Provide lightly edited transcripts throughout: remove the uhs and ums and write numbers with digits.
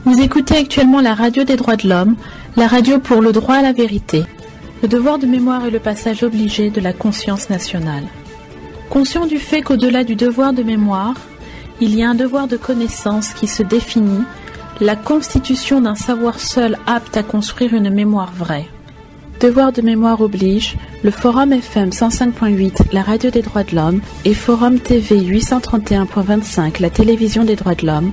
Vous écoutez actuellement la radio des droits de l'homme, la radio pour le droit à la vérité. Le devoir de mémoire est le passage obligé de la conscience nationale. Conscient du fait qu'au-delà du devoir de mémoire, il y a un devoir de connaissance qui se définit, la constitution d'un savoir seul apte à construire une mémoire vraie. Devoir de mémoire oblige, le Forum FM 105.8, la radio des droits de l'homme, et Forum TV 831.25, la télévision des droits de l'homme.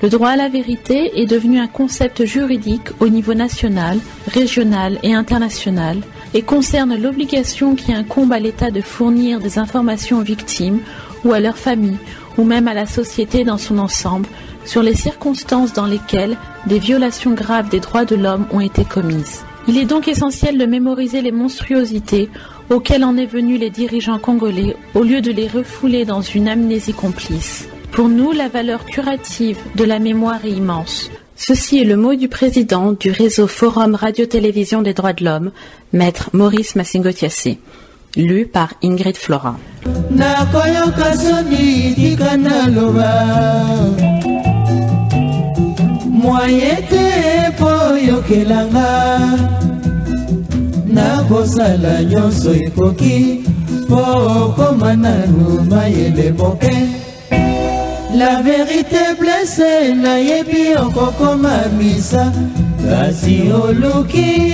Le droit à la vérité est devenu un concept juridique au niveau national, régional et international et concerne l'obligation qui incombe à l'État de fournir des informations aux victimes ou à leurs familles ou même à la société dans son ensemble sur les circonstances dans lesquelles des violations graves des droits de l'homme ont été commises. Il est donc essentiel de mémoriser les monstruosités auxquelles en est venus les dirigeants congolais au lieu de les refouler dans une amnésie complice. Pour nous, la valeur curative de la mémoire est immense. Ceci est le mot du président du réseau Forum Radio-Télévision des droits de l'homme, Maître Maurice Massingo-Tiassé, lu par Ingrid Flora. La vérité blessée na yebi okoko mamisa kasi oluki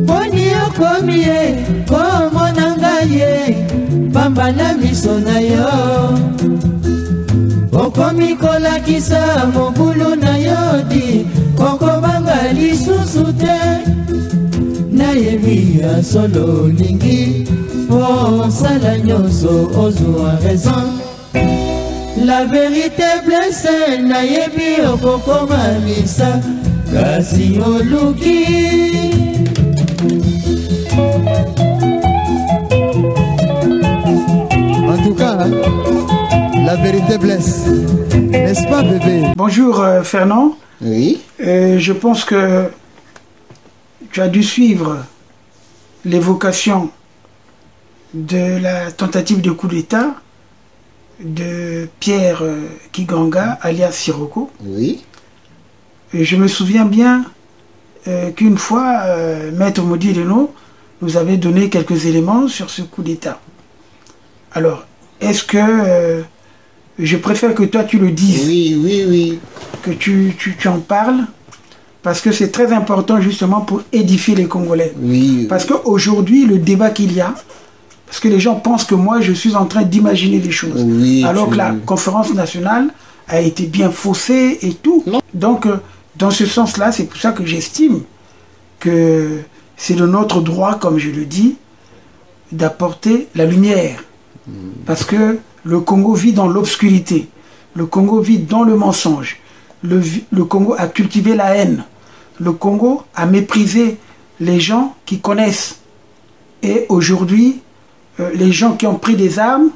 Boni okomie komo nangaye pamba na miso na yo Okomi kolakisa mobulu na yo di koko banga lisusu te na yebi ya solo lingi po sala nyonso ozwa raison La vérité blessée na yebi okoko mamisa kasi oluki En tout cas, la vérité blesse. N'est-ce pas bébé? Bonjour Fernand. Oui. Je pense que tu as dû suivre l'évocation de la tentative de coup d'État de Pierre Kiganga, alias Siroko. Oui. Et je me souviens bien qu'une fois, Maître Maudit Leno nous avait donné quelques éléments sur ce coup d'État. Alors, est-ce que je préfère que toi tu le dises? Oui, oui, oui. Que tu en parles, parce que c'est très important justement pour édifier les Congolais. Oui. Parce qu'aujourd'hui, le débat qu'il y a, parce que les gens pensent que moi, je suis en train d'imaginer des choses. Oui, alors que la conférence nationale a été bien faussée et tout. Non. Donc, dans ce sens-là, c'est pour ça que j'estime que c'est de notre droit, comme je le dis, d'apporter la lumière. Parce que le Congo vit dans l'obscurité. Le Congo vit dans le mensonge. Le Congo a cultivé la haine. Le Congo a méprisé les gens qui connaissent. Et aujourd'hui, les gens qui ont pris des armes,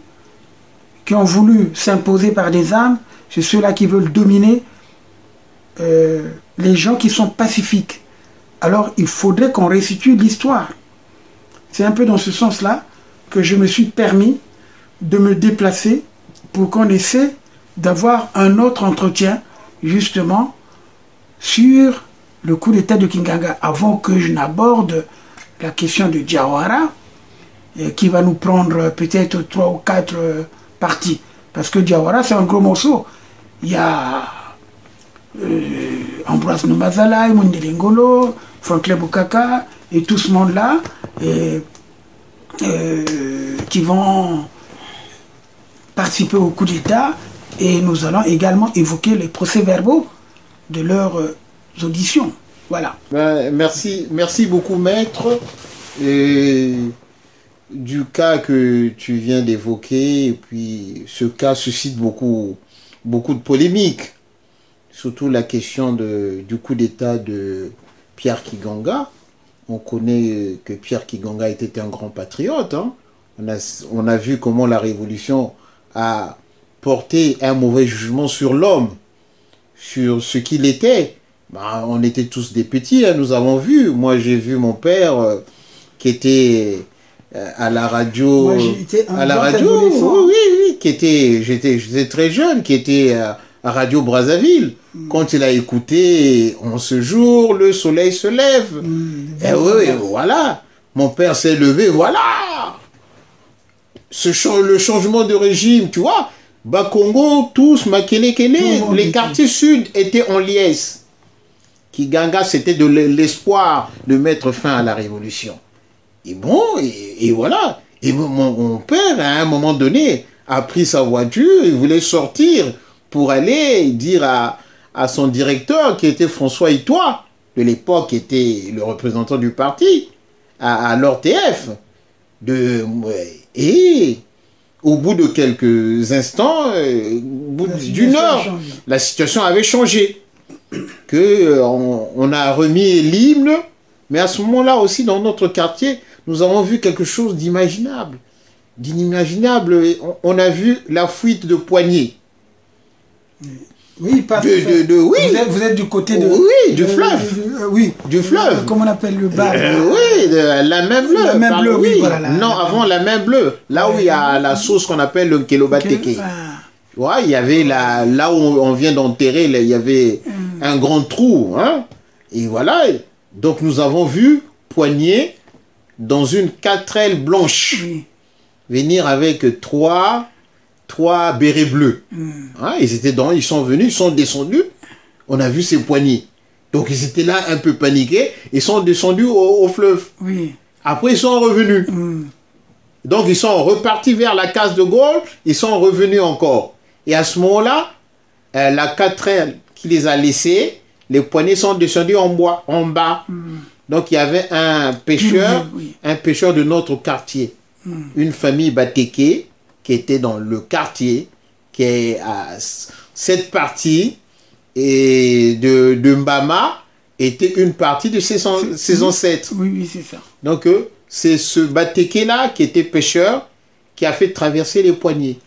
qui ont voulu s'imposer par des armes, c'est ceux-là qui veulent dominer les gens qui sont pacifiques. Alors il faudrait qu'on restitue l'histoire. C'est un peu dans ce sens-là que je me suis permis de me déplacer pour qu'on essaie d'avoir un autre entretien justement sur le coup d'État de Kinganga avant que je n'aborde la question de Diawara, qui va nous prendre peut-être 3 ou 4 parties. Parce que Diawara, c'est un gros morceau. Il y a Ambroise Numazala, Mundele Ngolo, Franklin Bukaka, et tout ce monde-là qui vont participer au coup d'État. Et nous allons également évoquer les procès-verbaux de leurs auditions. Voilà. Merci beaucoup, maître. Du cas que tu viens d'évoquer, et puis ce cas suscite beaucoup de polémiques, surtout la question du coup d'État de Pierre Kiganga. On connaît que Pierre Kiganga était un grand patriote. Hein. On a vu comment la révolution a porté un mauvais jugement sur l'homme, sur ce qu'il était. Bah, on était tous des petits, hein, nous avons vu. Moi, j'ai vu mon père qui était à la radio. Moi, j'étais à la radio, oui, qui était, j'étais très jeune, qui était à Radio Brazzaville. Quand il a écouté « En ce jour, le soleil se lève ». Et oui, voilà. Mon père s'est levé, voilà. Le changement de régime, tu vois. Bakongo, tous, Makele-Kele, les quartiers sud étaient en liesse. Kiganga, c'était de l'espoir de mettre fin à la révolution. Et bon, et voilà. Et mon père, à un moment donné, a pris sa voiture, il voulait sortir pour aller dire à son directeur, qui était François Itois, de l'époque, qui était le représentant du parti, à l'ORTF. Et au bout de quelques instants, au bout d'une heure, la situation avait changé. On a remis l'hymne, mais à ce moment-là aussi, dans notre quartier, nous avons vu quelque chose d'imaginable. On a vu la fuite de poignées. Oui, parce que vous êtes du côté de... Oui, du fleuve. Oui, du fleuve. Comment on appelle le bar oui, la main bleue. La main bleue, oui, voilà. Non, avant la main bleue. Là où il y a la sauce qu'on appelle le kelobateke. Ouais, il y avait là où on vient d'enterrer, il y avait un grand trou. Hein? Et voilà. Donc nous avons vu Poignet dans une 4L blanche venir avec trois bérets bleus. Hein? Ils sont venus, ils sont descendus. On a vu ces poignées. Donc ils étaient là un peu paniqués. Ils sont descendus au fleuve. Oui. Après ils sont revenus. Donc ils sont repartis vers la case de Gaulle. Ils sont revenus encore. Et à ce moment-là, la 4L qui les a laissés, les poignées sont descendues en bas. Donc il y avait un pêcheur de notre quartier. Une famille Bateke qui était dans le quartier, qui est à cette partie et de Mbama était une partie de ses ancêtres. Oui, c'est ça. Donc c'est ce Bateke-là qui était pêcheur qui a fait traverser les poignées.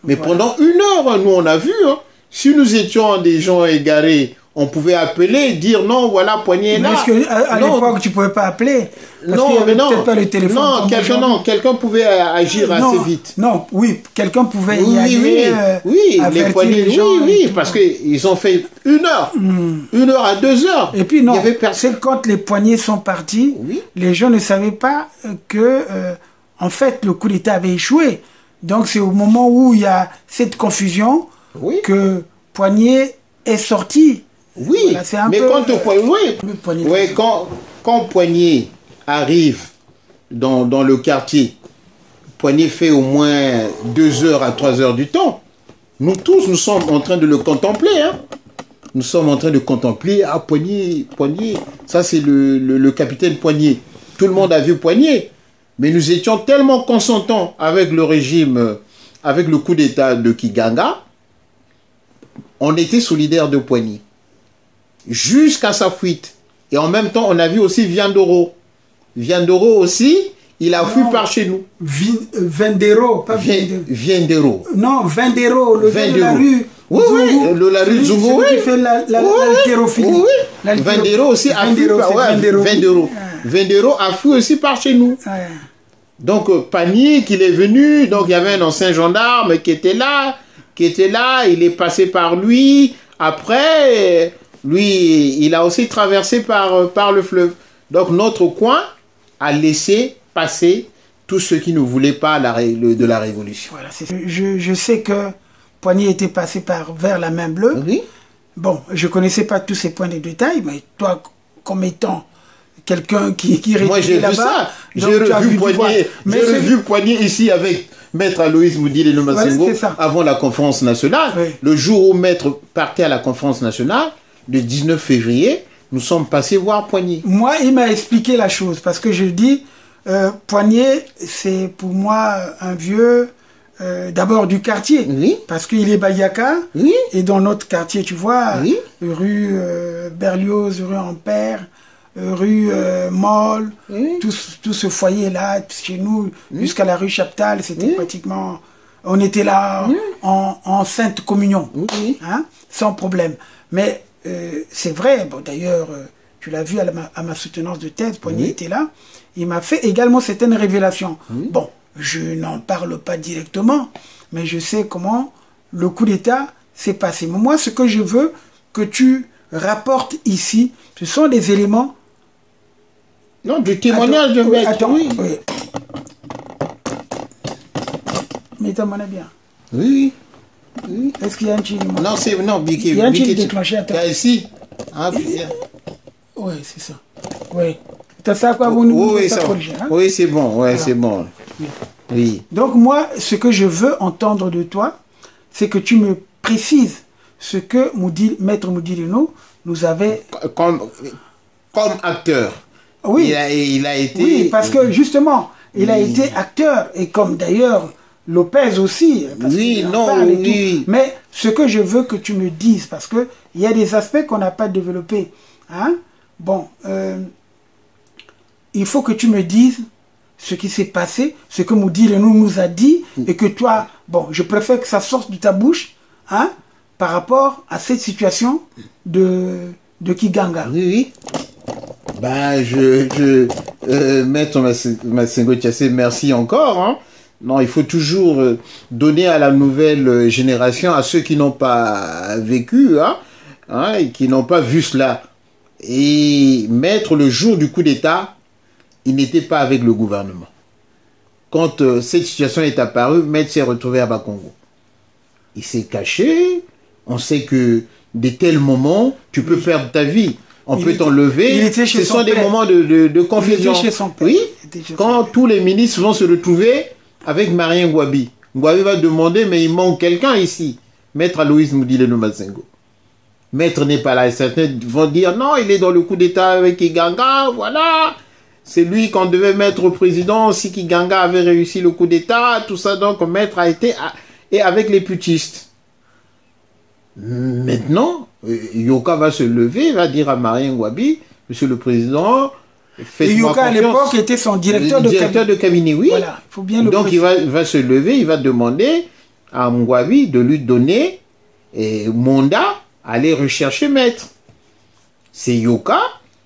Mais pendant 1 heure, nous on a vu, hein, si nous étions des gens égarés, on pouvait appeler, dire non, voilà, poignée là. Est-ce qu'à l'époque, tu ne pouvais pas appeler? Non, mais non. Pas le téléphone. Non, quelqu'un pouvait agir assez vite. Non, oui, quelqu'un pouvait y aller. Oui, les poignées, oui, parce qu'ils ont fait 1 heure. 1 heure à 2 heures. Et puis, non, c'est quand les poignées sont partis, les gens ne savaient pas que, en fait, le coup d'État avait échoué. Donc, c'est au moment où il y a cette confusion que Poignet est sorti. Oui, voilà, mais quand Poignet arrive dans le quartier, Poignet fait au moins 2 heures à 3 heures du temps. Nous tous, nous sommes en train de le contempler. Hein. Nous sommes en train de contempler, Poignet, ça c'est le capitaine Poignet. Tout le monde a vu Poignet. Mais nous étions tellement consentants avec le régime, avec le coup d'État de Kiganga, on était solidaires de Poignet. Jusqu'à sa fuite. Et en même temps, on a vu aussi Viandoro. Viandoro aussi, il a fui par chez nous. Vendero, pas Viandero. Non, Vendero, le vin de la rue. Oui, la rue Zougo, qui fait l'haltérophilie. Oui. Vendero aussi a fui Vendero a fui aussi par chez nous. Donc, panique, il est venu. Donc, il y avait un ancien gendarme qui était là. Il est passé par lui. Après, lui, il a aussi traversé par le fleuve. Donc, notre coin a laissé passer tous ceux qui ne voulaient pas de la Révolution. Voilà, je sais que Poignet était passé vers la main bleue. Oui. Bon, je ne connaissais pas tous ces points de détail, mais toi, comme étant quelqu'un qui moi, j'ai vu ça. J'ai revu Poignet ici avec Maître Aloïs Moudil et le Massengo avant la conférence nationale. Oui. Le jour où Maître partait à la conférence nationale, le 19 février, nous sommes passés voir Poignet. Moi, il m'a expliqué la chose, parce que je dis, Poignet, c'est pour moi un vieux, d'abord du quartier, parce qu'il est Bayaka, et dans notre quartier, tu vois, rue Berlioz, rue Ampère, rue Molle, tout ce foyer-là, chez nous, jusqu'à la rue Chaptal, c'était pratiquement... On était là en sainte communion, hein, sans problème. Mais c'est vrai, bon, d'ailleurs, tu l'as vu à ma soutenance de thèse, Poignet était là, il m'a fait également certaines révélations. Bon, je n'en parle pas directement, mais je sais comment le coup d'État s'est passé. Mais moi, ce que je veux que tu rapportes ici, ce sont des éléments... Non, du témoignage de maître. Attends, oui. oui. Mais t'en bien. Oui. Oui. Est-ce qu'il y a un chili? Non, c'est... Non, Biki. Il y a un chili déclenché, attends. Ici. Ah, oui, c'est ça. Oui. T'as ça quoi, vous nous oui, ça, hein? Oui, c'est bon. Ouais, alors, c'est bon. Oui. Oui. Donc moi, ce que je veux entendre de toi, c'est que tu me précises ce que Maître Moudileno nous avait... Comme acteur. Oui. Il a été... Oui, parce que justement, il a été acteur, et comme d'ailleurs Lopez aussi. Oui, non, oui. Mais ce que je veux que tu me dises, parce qu'il y a des aspects qu'on n'a pas développés. Hein? Bon, il faut que tu me dises ce qui s'est passé, ce que Moudileno nous a dit, et que toi, bon, je préfère que ça sorte de ta bouche, hein, par rapport à cette situation de Kiganga. Oui, oui. Ben, Maître Massengo Thiassé, merci encore. Hein. Non, il faut toujours donner à la nouvelle génération, à ceux qui n'ont pas vécu, et qui n'ont pas vu cela. Et Maître, le jour du coup d'État, il n'était pas avec le gouvernement. Quand cette situation est apparue, Maître s'est retrouvé à Bakongo. Il s'est caché. On sait que de tels moments, tu peux perdre ta vie. On peut t'enlever. Ce sont des moments de confusion. Il était chez son père. Oui. Quand tous les ministres vont se retrouver avec Marien Ngouabi. Ngouabi va demander, mais il manque quelqu'un ici. Maître Aloïs Moudileno Massengo. Maître n'est pas là. Et certains vont dire, non, il est dans le coup d'État avec Kiganga, voilà. C'est lui qu'on devait mettre au président si Kiganga avait réussi le coup d'État, tout ça. Donc, Maître a été et avec les putschistes. Maintenant, Yoka va se lever, va dire à Marien Ngouabi, Monsieur le Président, faites-moi confiance. Yoka à l'époque était son directeur de cabinet. Oui. Voilà, faut bien le donc préciser. il va se lever, il va demander à Ngouabi de lui donner mandat à aller rechercher Maître. C'est Yoka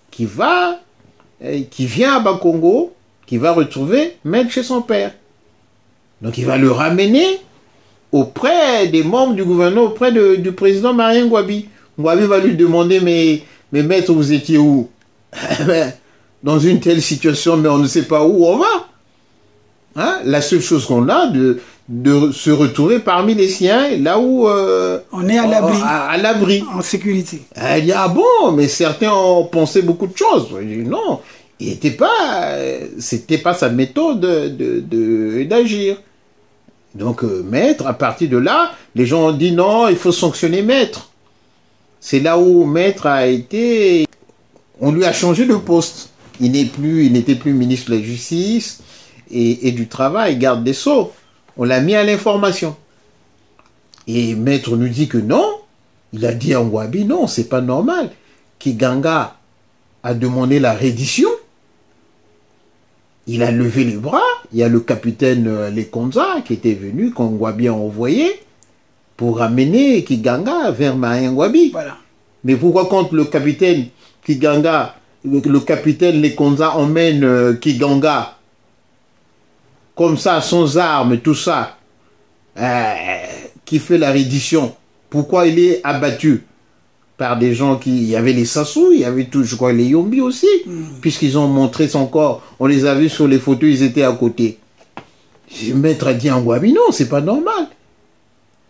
qui vient à Bakongo, qui va retrouver Maître chez son père. Donc il va le ramener auprès des membres du gouvernement, auprès du président Marien Ngouabi. Ngouabi va lui demander, mais Maître, vous étiez où? Dans une telle situation, mais on ne sait pas où on va. Hein? La seule chose qu'on a, de se retrouver parmi les siens, là où... on est à l'abri. À l'abri. En sécurité. Elle dit, ah bon, mais certains ont pensé beaucoup de choses. Je dis, non, c'était pas sa méthode d'agir. Donc, Maître, à partir de là, les gens ont dit, non, il faut sanctionner Maître. C'est là où Maître a été... On lui a changé de poste. Il n'était plus ministre de la Justice et du Travail, garde des Sceaux. On l'a mis à l'information. Et Maître nous dit que non. Il a dit à Ngouabi, non, c'est pas normal. Kiganga a demandé la reddition. Il a levé les bras. Il y a le capitaine Lekonza qui était venu, qu'on Ngouabi a envoyé pour ramener Kiganga vers Marien Ngouabi. Voilà. Mais pourquoi quand le capitaine Kiganga, le capitaine Lekonza emmène Kiganga comme ça, sans armes, tout ça, qui fait la reddition, pourquoi il est abattu par des gens qui... Il y avait les Sassou, il y avait tout, je crois, les Yombi aussi, puisqu'ils ont montré son corps. On les a vus sur les photos, ils étaient à côté. Le maître a dit à Ngouabi, non, c'est pas normal.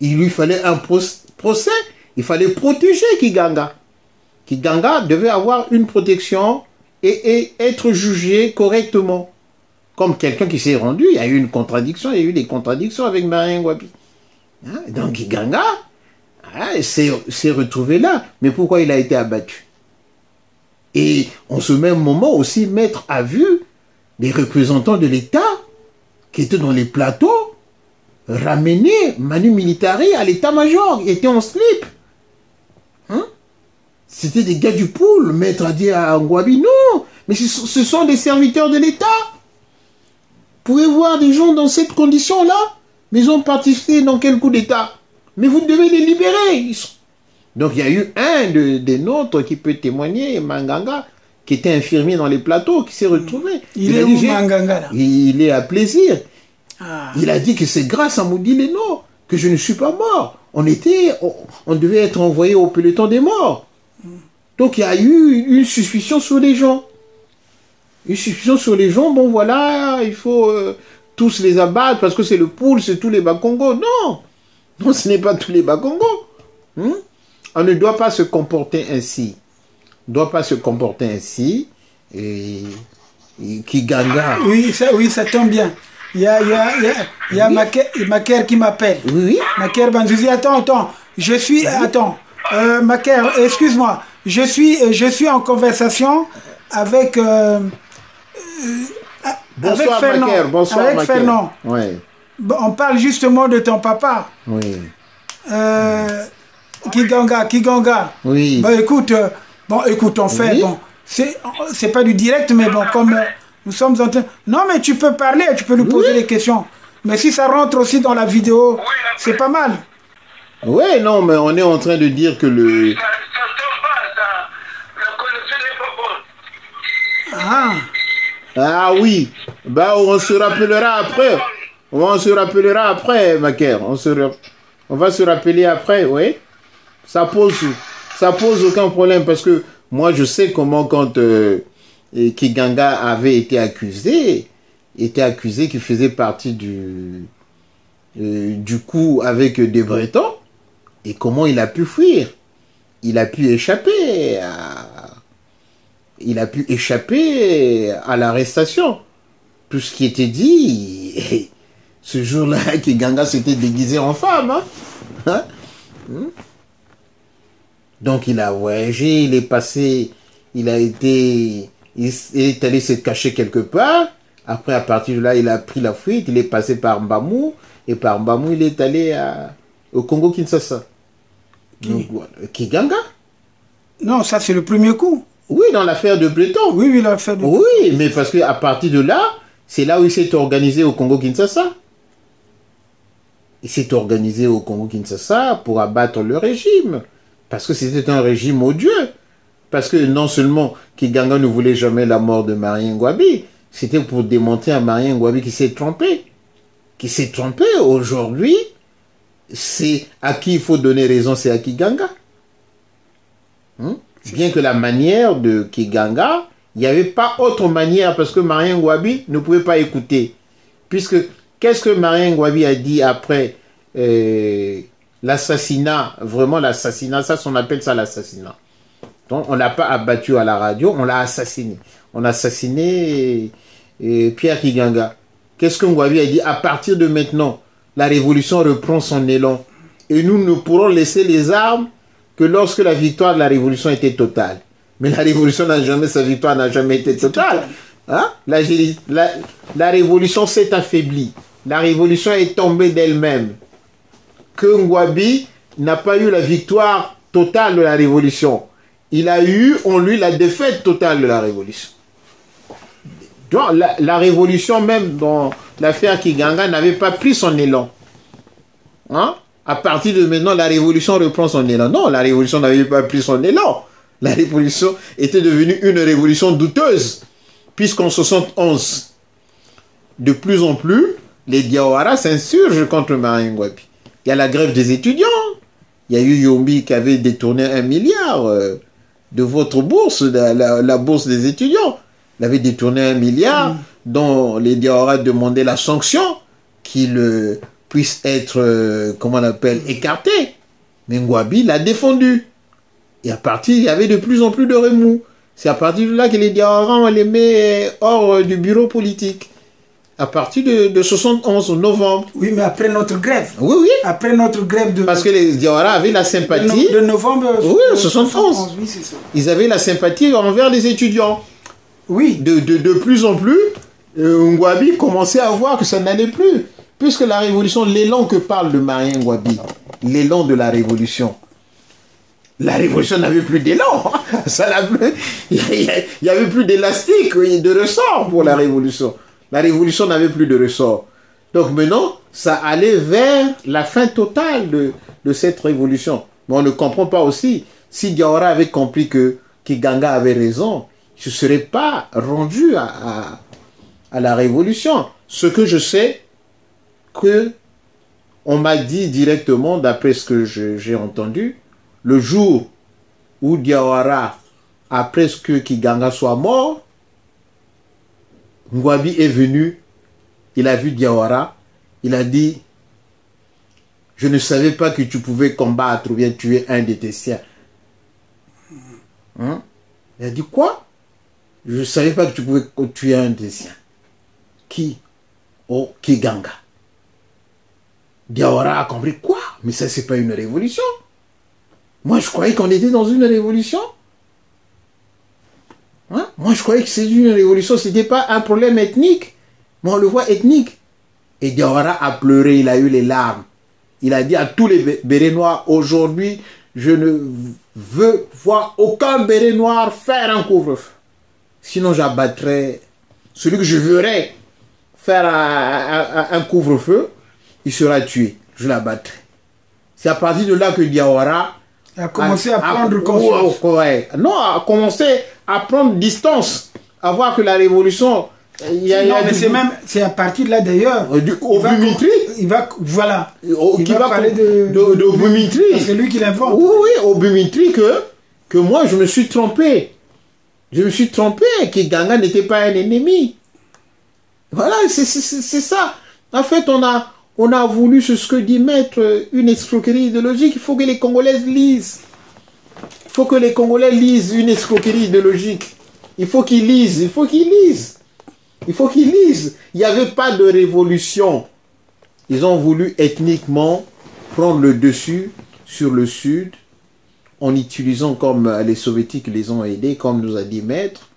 Il lui fallait un procès, il fallait protéger Kiganga. Kiganga devait avoir une protection et être jugé correctement. Comme quelqu'un qui s'est rendu, il y a eu une contradiction, il y a eu des contradictions avec Marien Ngouabi. Hein? Donc Kiganga s'est retrouvé là. Mais pourquoi il a été abattu? Et en ce même moment aussi, Maître a vu des représentants de l'État qui étaient dans les plateaux ramener Manu Militari à l'état-major. Ils étaient en slip. Hein? C'était des gars du pool. Le Maître a dit à Ngouabi, non, mais ce sont des serviteurs de l'État. Vous pouvez voir des gens dans cette condition-là, mais ils ont participé dans quel coup d'État? Mais vous devez les libérer. Donc il y a eu un des nôtres qui peut témoigner, Manganga, qui était infirmier dans les plateaux, qui s'est retrouvé. Il est où Manganga là? Il est à Plaisir. Ah. Il a dit que c'est grâce à Moudileno que je ne suis pas mort. On devait être envoyé au peloton des morts. Donc il y a eu une suspicion sur les gens. Une suspicion sur les gens, bon voilà, il faut tous les abattre parce que c'est le poule, c'est tous les Bakongo. Non, non, ce n'est pas tous les Bakongo. On ne doit pas se comporter ainsi. On ne doit pas se comporter ainsi. Et Kiganga. Oui, ça tombe bien. Il y a Maker qui m'appelle. Oui. Maker Banzouzi, attends. Je suis... Attends. Maker, excuse-moi. Je suis en conversation avec... Bonsoir, avec Fernand. Maker. Bonsoir, avec Maker. Fernand. Ouais. On parle justement de ton papa. Oui. Kiganga. Oui. Bah écoute, on fait... Oui. Bon, c'est pas du direct, mais bon, comme nous sommes en train... Non, mais tu peux parler, tu peux lui poser des questions. Mais si ça rentre aussi dans la vidéo, c'est pas mal. Ouais, non, mais on est en train de dire que le... Ah oui, bah on se rappellera après. On se rappellera après, Maker. On va se rappeler après, oui. Ça pose aucun problème parce que moi je sais comment quand Kiganga avait été accusé qu'il faisait partie du coup avec des Bretons et comment il a pu fuir. Il a pu échapper à l'arrestation. Tout ce qui était dit, ce jour-là, Kiganga s'était déguisé en femme. Donc il a voyagé, il est allé se cacher quelque part. Après, à partir de là, il a pris la fuite, il est passé par Mbamou, et par Mbamou, il est allé au Congo-Kinshasa. Kiganga? Non, ça c'est le premier coup. Oui, dans l'affaire de Breton. Oui, l'affaire de... Oui, mais parce qu'à partir de là, c'est là où il s'est organisé au Congo-Kinshasa. Il s'est organisé au Congo-Kinshasa pour abattre le régime. Parce que c'était un régime odieux. Parce que non seulement Kiganga ne voulait jamais la mort de Marien Ngouabi, c'était pour démontrer à Marien Ngouabi qu'il s'est trompé. Qu'il s'est trompé. Aujourd'hui, c'est à qui il faut donner raison, c'est à Kiganga. Bien que la manière de Kiganga, il n'y avait pas autre manière parce que Marien Ngouabi ne pouvait pas écouter. Puisque, qu'est-ce que Marien Ngouabi a dit après l'assassinat, vraiment l'assassinat, ça on appelle ça l'assassinat. Donc on ne l'a pas abattu à la radio, on l'a assassiné. On a assassiné Pierre Kiganga. Qu'est-ce que Ngouabi a dit? À partir de maintenant, la révolution reprend son élan. Et nous ne pourrons laisser les armes que lorsque la victoire de la révolution était totale. Mais la révolution sa victoire n'a jamais été totale. Hein? La révolution s'est affaiblie. La révolution est tombée d'elle-même. Que Ngouabi n'a pas eu la victoire totale de la révolution. Il a eu en lui la défaite totale de la révolution. Donc, la révolution même dans l'affaire Kiganga n'avait pas pris son élan. Hein? À partir de maintenant, la révolution reprend son élan. Non, la révolution n'avait pas pris son élan. La révolution était devenue une révolution douteuse. Puisqu'en 71, de plus en plus, les Diawara s'insurgent contre Marien Ngouabi. Il y a la grève des étudiants. Il y a eu Yombi qui avait détourné 1 milliard de votre bourse, la bourse des étudiants. Il avait détourné 1 milliard dont les Diawara demandaient la sanction qu'il puisse être, comment on appelle, écarté. Mais Ngouabi l'a défendu. Et à partir, il y avait de plus en plus de remous. C'est à partir de là que les Diawara, on les met hors du bureau politique. À partir de 71, novembre. Oui, mais après notre grève. Oui, oui. Après notre grève de... Parce que les Diawara avaient la sympathie... De novembre... Oui, 71. Oui, c'est ça. Ils avaient la sympathie envers les étudiants. Oui. De plus en plus, Ngouabi commençait à voir que ça n'allait plus. Puisque la révolution, l'élan que parle de Marien Ngouabi, l'élan de la révolution, la révolution n'avait plus d'élan. Il n'y avait plus d'élastique, de ressort pour la révolution. La révolution n'avait plus de ressort. Donc maintenant, ça allait vers la fin totale de cette révolution. Mais on ne comprend pas aussi, si Diawara avait compris que Kiganga avait raison, je ne serais pas rendu à la révolution. Ce que je sais, que on m'a dit directement, d'après ce que j'ai entendu, le jour où Diawara, après ce que Kiganga soit mort, Ngouabi est venu, il a vu Diawara, il a dit, je ne savais pas que tu pouvais combattre ou bien tuer un de tes siens. Hein? Il a dit quoi? Je ne savais pas que tu pouvais tuer un de tes siens. Qui? Oh, Kiganga. Diawara a compris quoi? Mais ça, c'est pas une révolution. Moi, je croyais qu'on était dans une révolution. Hein? Moi, je croyais que c'était une révolution. Ce n'était pas un problème ethnique. Mais on le voit ethnique. Et Diawara a pleuré, il a eu les larmes. Il a dit à tous les bérets noirs, aujourd'hui, je ne veux voir aucun béret noir faire un couvre-feu. Sinon, j'abattrai celui que je verrai faire un couvre-feu, il sera tué. Je l'abattrai. C'est à partir de là que Diawara a commencé à prendre conscience. Non, a commencé à prendre distance, à voir que la révolution... c'est à partir de là d'ailleurs. Au Bumitri. Voilà. Il va parler de Bumitri. C'est lui qui l'invente. Oui, au Bumitri que moi je me suis trompé. Je me suis trompé, que Ganga n'était pas un ennemi. Voilà, c'est ça. En fait, on a voulu, c'est ce que dit Maître, une escroquerie idéologique. Il faut que les Congolais lisent. Il faut que les Congolais lisent une escroquerie idéologique. Il faut qu'ils lisent. Il faut qu'ils lisent. Il faut qu'ils lisent. Il n'y avait pas de révolution. Ils ont voulu ethniquement prendre le dessus sur le Sud en utilisant, comme les Soviétiques les ont aidés, comme nous a dit Maître.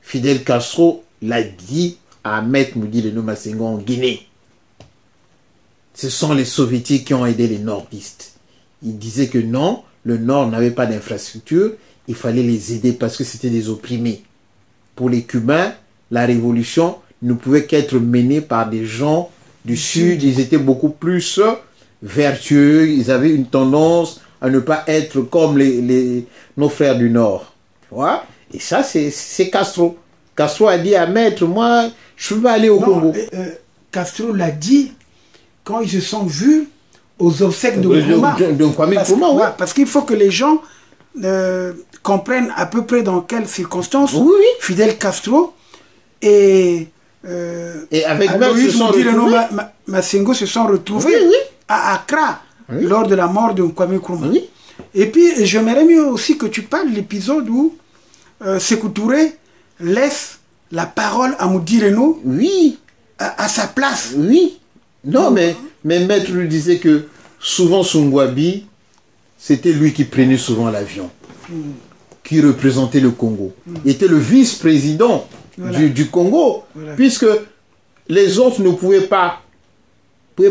Fidel Castro l'a dit à Maître Moudile Nomasengo en Guinée. Ce sont les Soviétiques qui ont aidé les nordistes. Ils disaient que non, le Nord n'avait pas d'infrastructure, il fallait les aider parce que c'était des opprimés. Pour les Cubains, la révolution ne pouvait qu'être menée par des gens du Sud. Ils étaient beaucoup plus vertueux. Ils avaient une tendance à ne pas être comme nos frères du Nord. Tu vois? Et ça, c'est Castro. Castro a dit à Maître, moi, je veux aller au Congo. Castro l'a dit quand ils se sont vus aux obsèques de Kwame Nkrumah. Oui. Parce qu'il faut que les gens comprennent à peu près dans quelles circonstances Fidel Castro et avec Aloïs Masengo se sont retrouvés à Accra lors de la mort de Kwame Nkrumah. Et puis, j'aimerais mieux aussi que tu parles de l'épisode où Sékou Touré laisse la parole à Moudi Reno à sa place. Oui. Non, mais Maître lui disait que souvent Songwabi, c'était lui qui prenait souvent l'avion, qui représentait le Congo. Il était le vice-président du Congo, puisque les autres ne pouvaient pas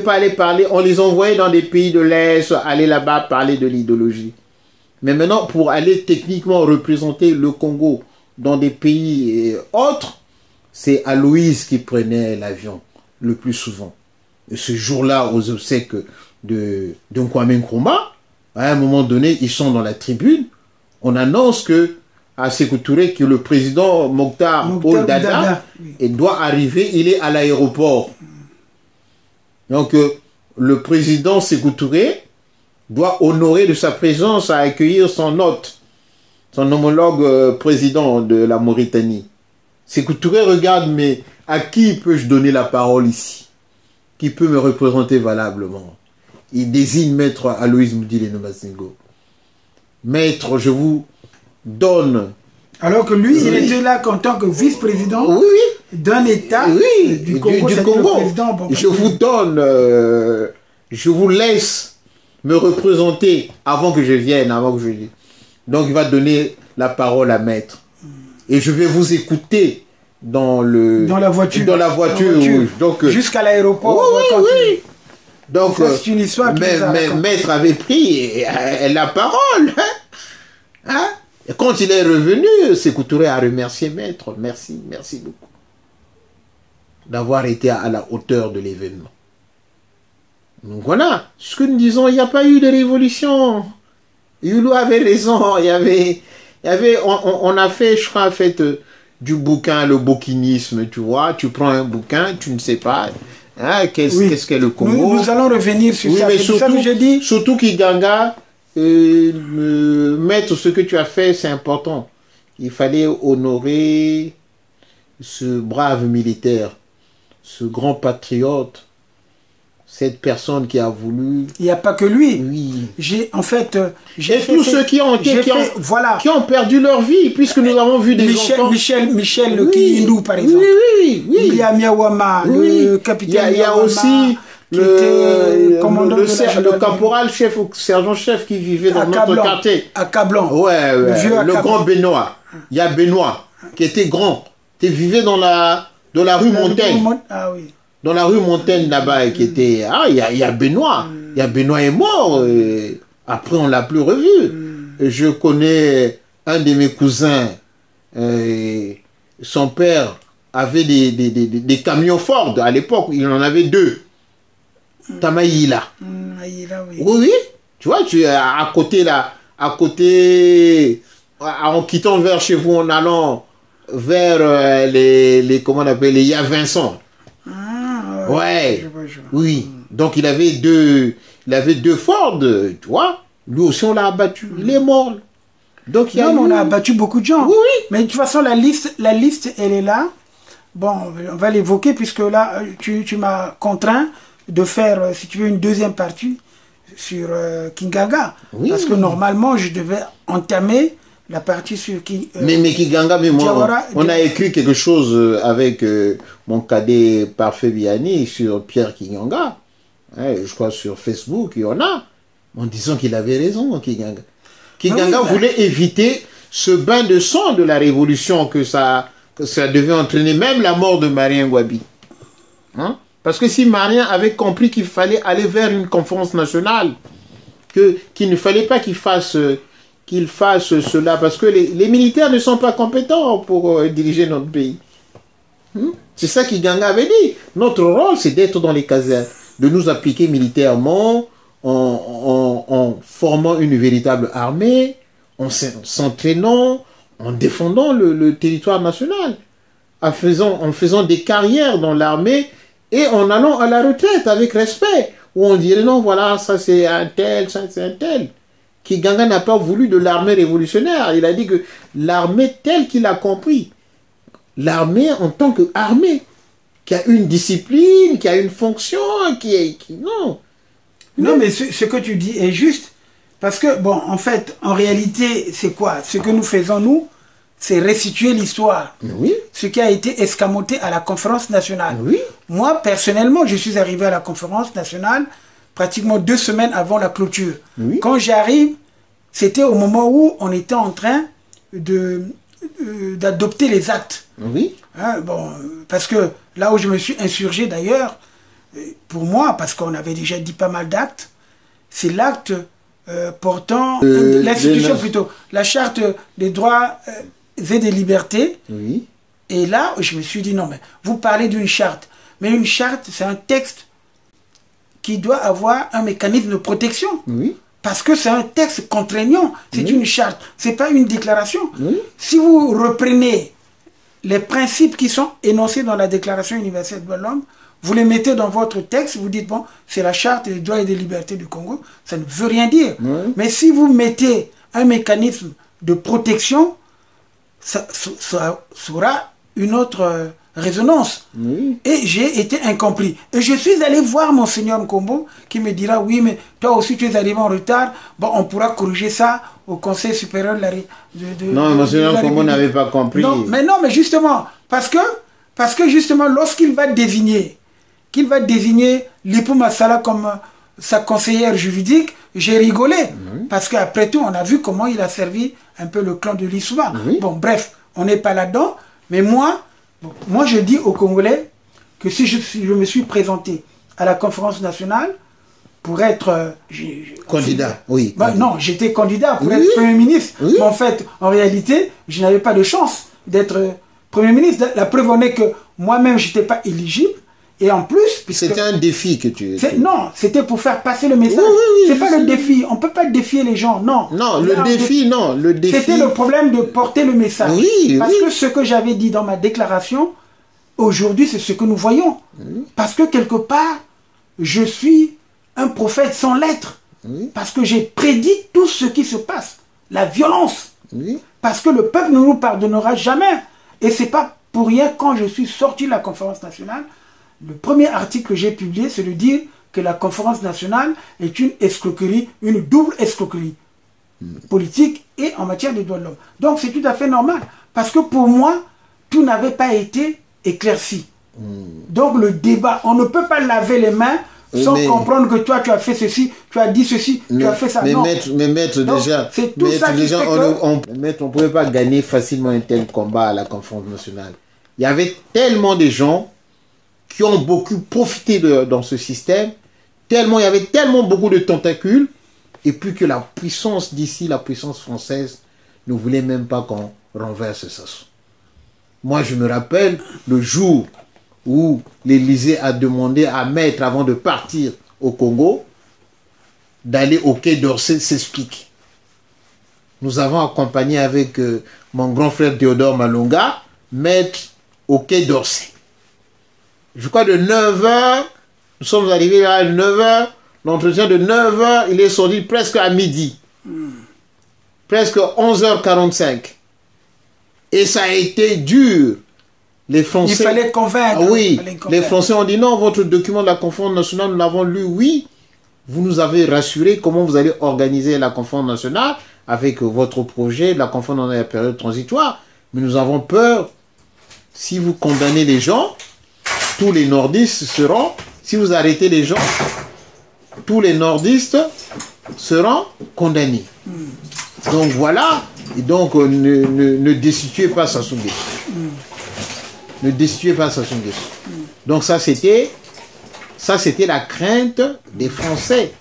aller parler. On les envoyait dans des pays de l'Est, aller là-bas parler de l'idéologie. Mais maintenant, pour aller techniquement représenter le Congo dans des pays autres, c'est Aloïs qui prenait l'avion le plus souvent. Et ce jour-là, aux obsèques de Kwame Nkrumah, à un moment donné, ils sont dans la tribune. On annonce à Sékou Touré que le président Mokhtar Paul Dada doit arriver. Il est à l'aéroport. Donc, le président Sékou Touré doit honorer de sa présence à accueillir son hôte, son homologue président de la Mauritanie. Sékou Touré regarde, mais à qui peux-je donner la parole ici? Qui peut me représenter valablement? Il désigne Maître Aloïs Moudile Nomasengo. Maître, je vous donne... Alors que lui, il était là en tant que vice-président d'un État du Congo. Je vous donne... je vous laisse me représenter avant que je vienne, Donc il va donner la parole à Maître. Et je vais vous écouter dans la voiture. Donc jusqu'à l'aéroport. Oui. Donc c'est une histoire Maître avait pris la parole. Hein? Et quand il est revenu, Sékou Touré a remercié Maître. Merci beaucoup d'avoir été à la hauteur de l'événement. Donc voilà, ce que nous disons, il n'y a pas eu de révolution. Youlou avait raison. On a fait, je crois, du bouquin, le bouquinisme, tu vois. Tu prends un bouquin, tu ne sais pas. Hein, Oui. qu'est-ce qu'est le Congo? Nous allons revenir sur Oui, ça. mais C'est pour ça que je dis... surtout Kiganga, mettre ce que tu as fait, c'est important. Il fallait honorer ce brave militaire, ce grand patriote, cette personne qui a voulu... Il n'y a pas que lui. Oui. J'ai Et tous ceux qui ont voilà. qui ont perdu leur vie, puisque nous avons vu des enfants... Michel le Oui, Kiyindou, par exemple. Oui. Il y a Miawama, Oui. le capitaine Il y a Miawama, aussi qui était commandant de la le gendarmerie. caporal chef ou sergent-chef qui vivait dans notre Accablant. quartier. Accablant. Ouais, Le vieux le Accablant. grand Benoît. Il y a Benoît, qui était grand. qui vivait dans la rue Montaigne. Ah oui. Dans la rue Montaigne là-bas, qui était... Ah, il y a Benoît. Il y a Benoît est mort. Et après, on l'a plus revu. Et je connais un de mes cousins. Son père avait des camions Ford. À l'époque, il en avait 2. Tamaïla. Aïla, oui. Oui. Tu vois, tu es à côté là. À côté... En quittant vers chez vous, en allant vers les comment on appelle, les Ya Vincent. Ouais. Je vois. Oui. Donc il avait deux Ford, tu vois. Lui aussi on l'a abattu. Il est mort. Donc il y a on a abattu beaucoup de gens. Oui, oui. Mais de toute façon la liste elle est là. Bon, on va l'évoquer puisque là tu m'as contraint de faire, si tu veux, une deuxième partie sur Kinganga. Oui. Parce que normalement je devais entamer la partie sur qui... mais Kiganga, mais moi, on a écrit quelque chose avec mon cadet Parfait Biani sur Pierre Kiganga. Je crois sur Facebook, il y en a. En disant qu'il avait raison, Kiganga. Kiganga voulait éviter ce bain de sang de la révolution que ça devait entraîner, même la mort de Marien Ngouabi. Hein? Parce que si Marien avait compris qu'il fallait aller vers une conférence nationale, qu'il ne fallait pas qu'il fasse cela, parce que les militaires ne sont pas compétents pour diriger notre pays. C'est ça Kiganga avait dit. Notre rôle, c'est d'être dans les casernes, de nous appliquer militairement, en formant une véritable armée, en s'entraînant, en défendant le territoire national, en faisant des carrières dans l'armée et en allant à la retraite avec respect, où on dirait non, voilà, ça c'est un tel, ça c'est un tel. Kiganga n'a pas voulu de l'armée révolutionnaire. Il a dit que l'armée telle qu'il a compris, l'armée en tant qu'armée, qui a une discipline, qui a une fonction, non. Non, mais ce que tu dis est juste. Parce que, bon, en fait, en réalité, c'est quoi? Ce que nous faisons, nous, c'est restituer l'histoire. Oui. Ce qui a été escamoté à la conférence nationale. Oui. Moi, personnellement, je suis arrivé à la conférence nationale pratiquement 2 semaines avant la clôture. Oui. Quand j'arrive, c'était au moment où on était en train d'adopter les actes. Oui. Hein, bon, parce que là où je me suis insurgé d'ailleurs, pour moi, parce qu'on avait déjà dit pas mal d'actes, c'est l'acte portant l'institution plutôt, la charte des droits et des libertés. Oui. Et là, je me suis dit non, mais vous parlez d'une charte, mais une charte, c'est un texte qui doit avoir un mécanisme de protection. Oui. Parce que c'est un texte contraignant, c'est une charte, c'est pas une déclaration. Oui. Si vous reprenez les principes qui sont énoncés dans la Déclaration universelle des droits de l'homme, vous les mettez dans votre texte, vous dites, bon, c'est la charte des droits et des libertés du Congo, ça ne veut rien dire. Oui. Mais si vous mettez un mécanisme de protection, ça aura une autre résonance. Oui. Et j'ai été incompris. Et je suis allé voir Monseigneur Nkombo qui me dira, oui, mais toi aussi tu es arrivé en retard, bon, on pourra corriger ça au Conseil supérieur de la non, Monseigneur Nkombo n'avait pas compris. Non, mais justement, parce que justement, lorsqu'il va désigner Lipou Massala comme sa conseillère juridique, j'ai rigolé. Parce qu'après tout, on a vu comment il a servi un peu le clan de Lissouba. Bon, bref, on n'est pas là-dedans. Mais moi, je dis aux Congolais que si je me suis présenté à la conférence nationale pour être... candidat, oui. Non, j'étais candidat pour être Premier ministre. Oui. Mais en fait, en réalité, je n'avais pas de chance d'être Premier ministre. La preuve en est que moi-même, je n'étais pas éligible. Et en plus... C'était un défi que tu... Non, c'était pour faire passer le message. C'est pas le défi. On ne peut pas défier les gens, non. Non, le défi. C'était le problème de porter le message. Oui, Parce que ce que j'avais dit dans ma déclaration aujourd'hui, c'est ce que nous voyons. Parce que quelque part, je suis un prophète sans lettres. Parce que j'ai prédit tout ce qui se passe. La violence. Parce que le peuple ne nous pardonnera jamais. Et c'est pas pour rien, quand je suis sorti de la conférence nationale, le premier article que j'ai publié, c'est de dire que la conférence nationale est une escroquerie, une double escroquerie politique et en matière de droits de l'homme. Donc c'est tout à fait normal. Parce que pour moi, tout n'avait pas été éclairci. Donc le débat, on ne peut pas laver les mains sans comprendre que toi tu as fait ceci, tu as dit ceci, tu as fait ça. Mais non. maître, Donc, déjà, c'est tout ça qui fait que... maître, on ne pouvait pas gagner facilement un tel combat à la conférence nationale. Il y avait tellement de gens qui ont beaucoup profité dans ce système, tellement, il y avait tellement beaucoup de tentacules, et puis que la puissance d'ici, la puissance française, ne voulait même pas qu'on renverse ça. Moi, je me rappelle le jour où l'Élysée a demandé à Maître, avant de partir au Congo, d'aller au Quai d'Orsay s'expliquer. Nous avons accompagné avec mon grand frère Théodore Malonga, Maître au Quai d'Orsay. Je crois de 9h, nous sommes arrivés là à 9h, l'entretien de 9h, il est sorti presque à midi. Presque 11h45. Et ça a été dur. Les Français... Il fallait convaincre. Ah oui, les Français ont dit non, votre document de la conférence nationale, nous l'avons lu, oui. Vous nous avez rassuré comment vous allez organiser la conférence nationale avec votre projet, la conférence dans la période transitoire. Mais nous avons peur, si vous condamnez les gens, tous les nordistes seront, si vous arrêtez les gens, tous les nordistes seront condamnés. Donc voilà, et donc ne destituez pas Sassou Nguesso. Ne destituez pas Sassou Nguesso. Donc ça c'était la crainte des Français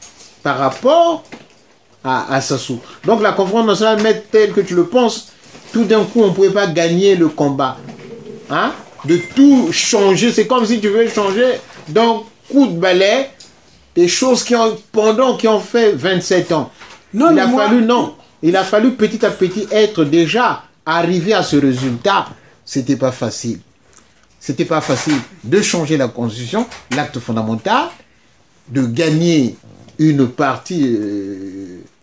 par rapport à Sassou. Donc la conférence nationale, mais telle que tu le penses, tout d'un coup on ne pouvait pas gagner le combat. Hein? De tout changer, c'est comme si tu veux changer d'un coup de balai des choses qui ont fait 27 ans. Non, il a fallu petit à petit être déjà arrivé à ce résultat. C'était pas facile. C'était pas facile de changer la constitution, l'acte fondamental, de gagner une partie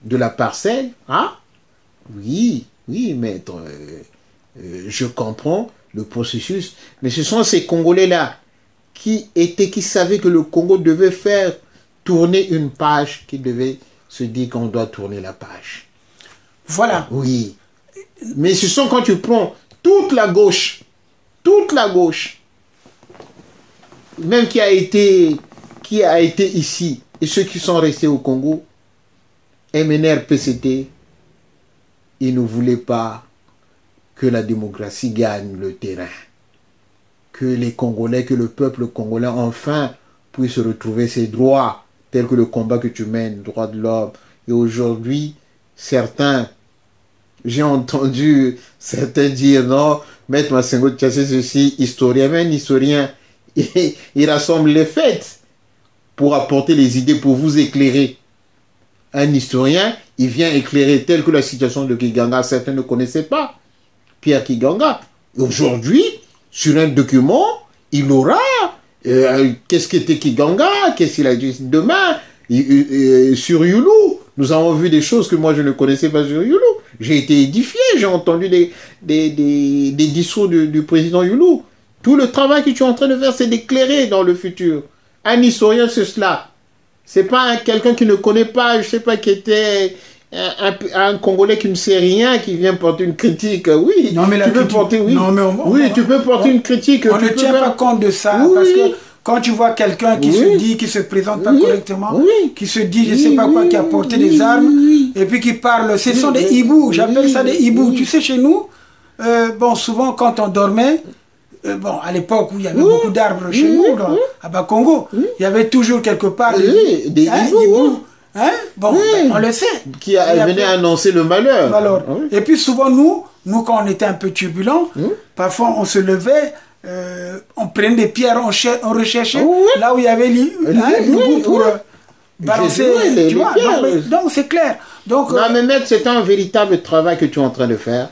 de la parcelle. Hein? Oui, maître, je comprends le processus, mais ce sont ces Congolais-là qui savaient que le Congo devait faire tourner une page, qui devait se dire qu'on doit tourner la page. Voilà. Oui. Mais ce sont quand tu prends toute la gauche, même qui a été ici, et ceux qui sont restés au Congo, MNR, PCT, ils ne voulaient pas que la démocratie gagne le terrain. Que les Congolais, que le peuple congolais enfin puisse retrouver ses droits, tels que le combat que tu mènes, droits de l'homme. Et aujourd'hui, j'ai entendu certains dire non, Maître Massengo Tchassé, ceci, historien, mais un historien, il rassemble les faits pour apporter les idées, pour vous éclairer. Un historien, il vient éclairer tel que la situation de Kiganga, certains ne connaissaient pas. Pierre Kiganga. Aujourd'hui, sur un document, il aura qu'est-ce qu'était Kiganga, qu'est-ce qu'il a dit demain, sur Youlou. Nous avons vu des choses que moi je ne connaissais pas sur Youlou. J'ai été édifié, j'ai entendu des discours du président Youlou. Tout le travail que tu es en train de faire, c'est d'éclairer dans le futur. Un historien, c'est cela. C'est pas quelqu'un qui ne connaît pas, je sais pas, qui était un Congolais qui ne sait rien, qui vient porter une critique. Oui, non, mais tu peux porter, oui. Non, mais tu peux porter une critique. On ne tient pas compte de ça, parce que quand tu vois quelqu'un qui se dit, qui se présente pas correctement, qui se dit, je sais pas quoi, qui a porté des armes, et puis qui parle, ce sont des hiboux, j'appelle ça des hiboux. Tu sais, chez nous, bon, souvent quand on dormait, bon, à l'époque où il y avait beaucoup d'arbres chez nous, à Bakongo, il y avait toujours quelque part des hiboux. Hein? Bon, on le sait. Qui venait annoncer le malheur. Alors, et puis souvent, nous quand on était un peu turbulents, parfois on se levait, on prenait des pierres, on recherchait là où il y avait l'hibou pour balancer. Tu vois? Donc c'est clair. Donc, non, mais maître, c'est un véritable travail que tu es en train de faire.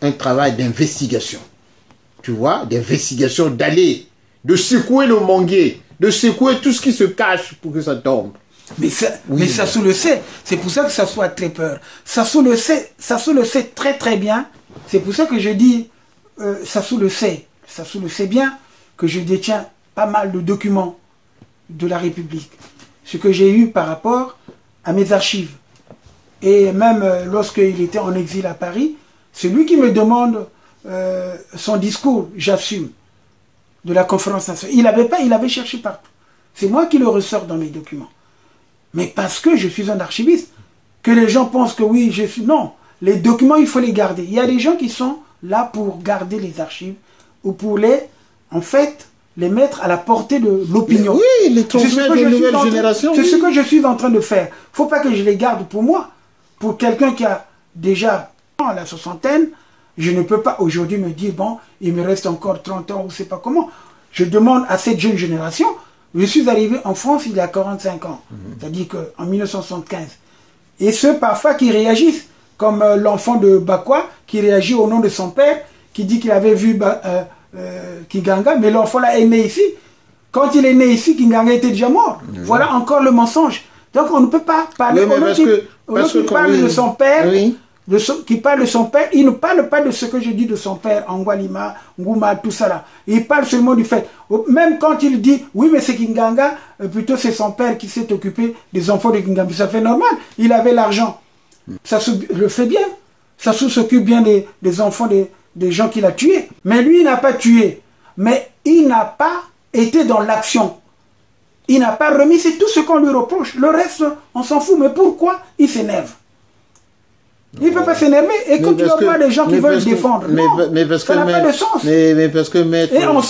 Un travail d'investigation. tu vois, d'investigation, d'aller, de secouer le manguier, de secouer tout ce qui se cache pour que ça tombe. Mais Sassou le sait. C'est pour ça que Sassou a très peur. Sassou le sait très très bien. C'est pour ça que je dis, Sassou le sait. Sassou le sait bien que je détiens pas mal de documents de la République. Ce que j'ai eu par rapport à mes archives. Et même lorsqu'il était en exil à Paris, c'est lui qui me demande son discours, j'assume, de la conférence nationale. Il avait cherché partout. C'est moi qui le ressors dans mes documents. Mais parce que je suis un archiviste, que les gens pensent que oui, je suis... Non, les documents, il faut les garder. Il y a des gens qui sont là pour garder les archives ou pour en fait, les mettre à la portée de l'opinion. Oui, les transmettre aux nouvelles générations. C'est ce que je suis en train de faire. Il ne faut pas que je les garde pour moi. Pour quelqu'un qui a déjà la soixantaine, je ne peux pas aujourd'hui me dire, bon, il me reste encore 30 ans ou je ne sais pas comment. Je demande à cette jeune génération, je suis arrivé en France il y a 45 ans, c'est-à-dire qu'en 1975. Et ceux parfois qui réagissent, comme l'enfant de Bakwa, qui réagit au nom de son père, qui dit qu'il avait vu Kinganga, mais l'enfant là est né ici. Quand il est né ici, Kinganga était déjà mort. Voilà encore le mensonge. Donc on ne peut pas parler qui parle de son père, qui parle de son père, il ne parle pas de ce que je dis de son père, Angwalima, Ngouma, tout ça là. Il parle seulement du fait. Même quand il dit, oui mais c'est Kinganga, plutôt c'est son père qui s'est occupé des enfants de Kinganga. Ça fait normal, il avait l'argent. Ça le fait bien. Ça s'occupe bien des enfants des gens qu'il a tués. Mais lui il n'a pas tué. Mais il n'a pas été dans l'action. Il n'a pas remis, c'est tout ce qu'on lui reproche. Le reste, on s'en fout. Mais pourquoi il s'énerve? Il ne peut pas s'énerver. Écoute, il y a pas des gens qui veulent le défendre. Ça n'a pas de sens. Mais parce que maître... Et on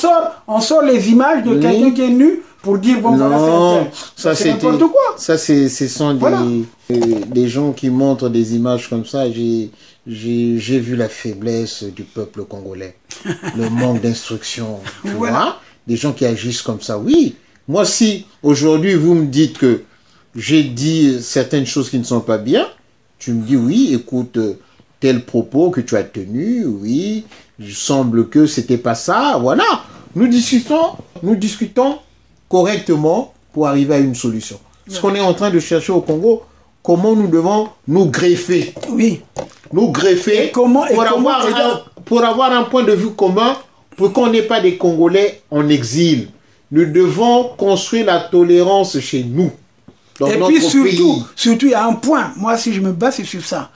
sort les images de quelqu'un qui est nu pour dire, bon, non, voilà, c'est n'importe quoi. Ça, ce sont des gens qui montrent des images comme ça. J'ai vu la faiblesse du peuple congolais. Le manque d'instruction. Tu vois? Des gens qui agissent comme ça. Oui. Moi, si aujourd'hui vous me dites que j'ai dit certaines choses qui ne sont pas bien, tu me dis oui, écoute, tel propos que tu as tenu, oui, il semble que c'était pas ça, voilà. Nous discutons correctement pour arriver à une solution. Ce qu'on est en train de chercher au Congo, comment nous devons nous greffer. Oui. Nous greffer pour avoir un point de vue commun, pour qu'on n'ait pas des Congolais en exil. Nous devons construire la tolérance chez nous. Dans et puis surtout, il y a un point, moi si je me base c'est sur ça,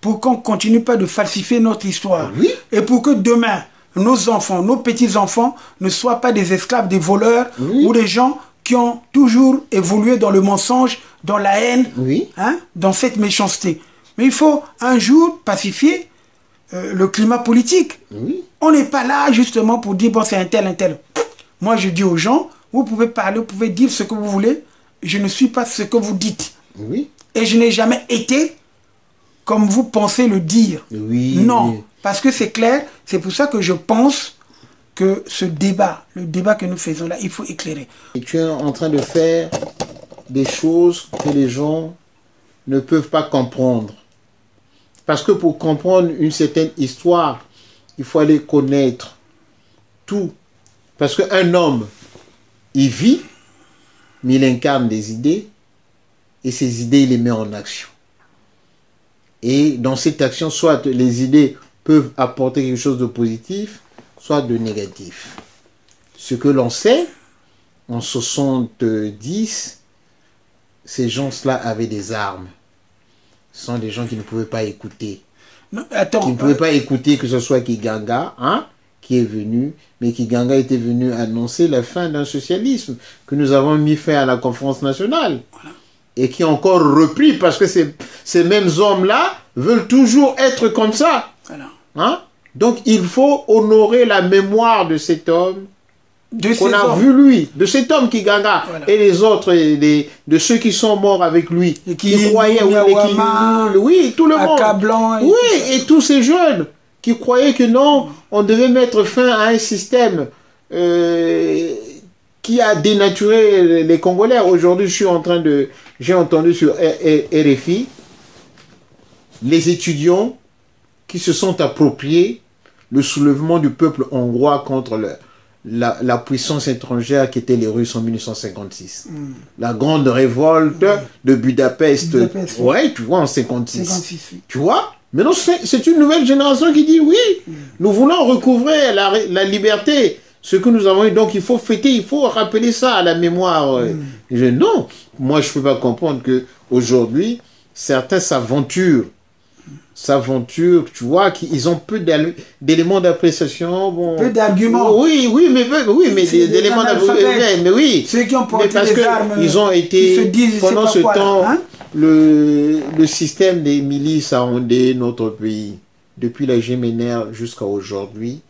pour qu'on ne continue pas de falsifier notre histoire. Oui. Et pour que demain, nos enfants, nos petits-enfants ne soient pas des esclaves, des voleurs, ou des gens qui ont toujours évolué dans le mensonge, dans la haine, dans cette méchanceté. Mais il faut un jour pacifier le climat politique. Oui. On n'est pas là justement pour dire, bon c'est un tel. Moi je dis aux gens, vous pouvez parler, vous pouvez dire ce que vous voulez, je ne suis pas ce que vous dites. Oui. Et je n'ai jamais été comme vous pensez le dire. Oui. Non, parce que c'est clair, c'est pour ça que je pense que ce débat, le débat que nous faisons là, il faut éclairer. Et tu es en train de faire des choses que les gens ne peuvent pas comprendre. Parce que pour comprendre une certaine histoire, il faut aller connaître tout. Parce qu'un homme, il vit, mais il incarne des idées, et ces idées, il les met en action. Et dans cette action, soit les idées peuvent apporter quelque chose de positif, soit de négatif. Ce que l'on sait, en 70, ces gens-là avaient des armes. Ce sont des gens qui ne pouvaient pas écouter. Non, attends, qui ne pouvaient pas écouter que ce soit Kinganga, qui est venu, mais Kinganga était venu annoncer la fin d'un socialisme que nous avons mis fin à la conférence nationale. Voilà. Et qui est encore repris parce que ces mêmes hommes-là veulent toujours être comme ça. Voilà. Donc il faut honorer la mémoire de cet homme qu'on a vu lui, de cet homme Kinganga, voilà. Et les autres, de ceux qui sont morts avec lui, et qui croyaient, oui, tout le monde, oui, et tous ces jeunes qui croyaient que non, on devait mettre fin à un système qui a dénaturé les Congolais. Aujourd'hui, j'ai entendu sur RFI les étudiants qui se sont appropriés le soulèvement du peuple hongrois contre la puissance étrangère qui était les Russes en 1956. La grande révolte de Budapest. Ouais, tu vois, en 56. Oui. Tu vois? Maintenant, c'est une nouvelle génération qui dit oui, nous voulons recouvrer la liberté, ce que nous avons eu. Donc, il faut fêter, il faut rappeler ça à la mémoire. Non, moi, je ne peux pas comprendre qu'aujourd'hui, certains s'aventurent, tu vois, qu'ils ont peu d'éléments d'appréciation. Bon, peu d'arguments. Oui, mais des éléments d'appréciation. Mais oui. Ceux qui ont porté parce les armes. Ils ont été, se disent, pendant ce temps, hein? le système des milices a rondé notre pays. Depuis la Géménère jusqu'à aujourd'hui,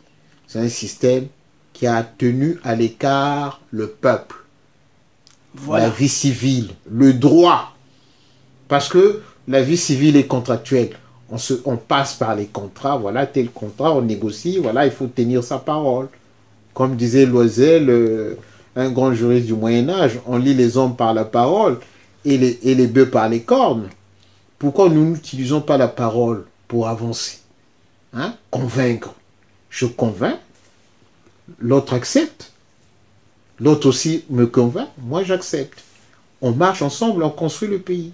c'est un système qui a tenu à l'écart le peuple. Voilà. La vie civile, le droit. Parce que la vie civile est contractuelle. On passe par les contrats, voilà, tel contrat, on négocie, voilà, il faut tenir sa parole. Comme disait Loisel, un grand juriste du Moyen-Âge, on lit les hommes par la parole et les bœufs par les cornes. Pourquoi nous n'utilisons pas la parole pour avancer? Convaincre. Je convainc, l'autre accepte, l'autre aussi me convainc, moi j'accepte. On marche ensemble, on construit le pays.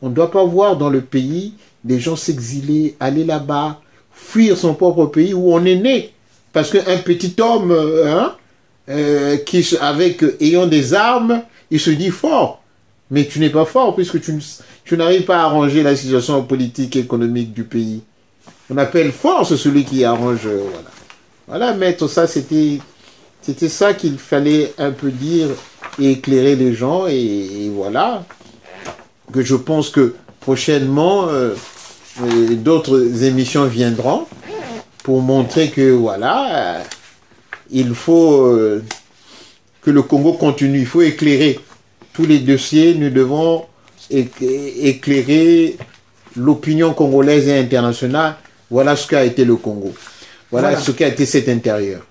On ne doit pas voir dans le pays des gens s'exiler, aller là-bas, fuir son propre pays où on est né. Parce qu'un petit homme ayant des armes, il se dit fort. Mais tu n'es pas fort puisque tu n'arrives pas à arranger la situation politique et économique du pays. On appelle force celui qui arrange. Voilà, maître, ça c'était ça qu'il fallait un peu dire et éclairer les gens. Et voilà. Que je pense que prochainement, d'autres émissions viendront pour montrer que voilà, il faut que le Congo continue. Il faut éclairer tous les dossiers. Nous devons éclairer l'opinion congolaise et internationale. Voilà ce qu'a été le Congo. Voilà ce qu'a été cet intérieur.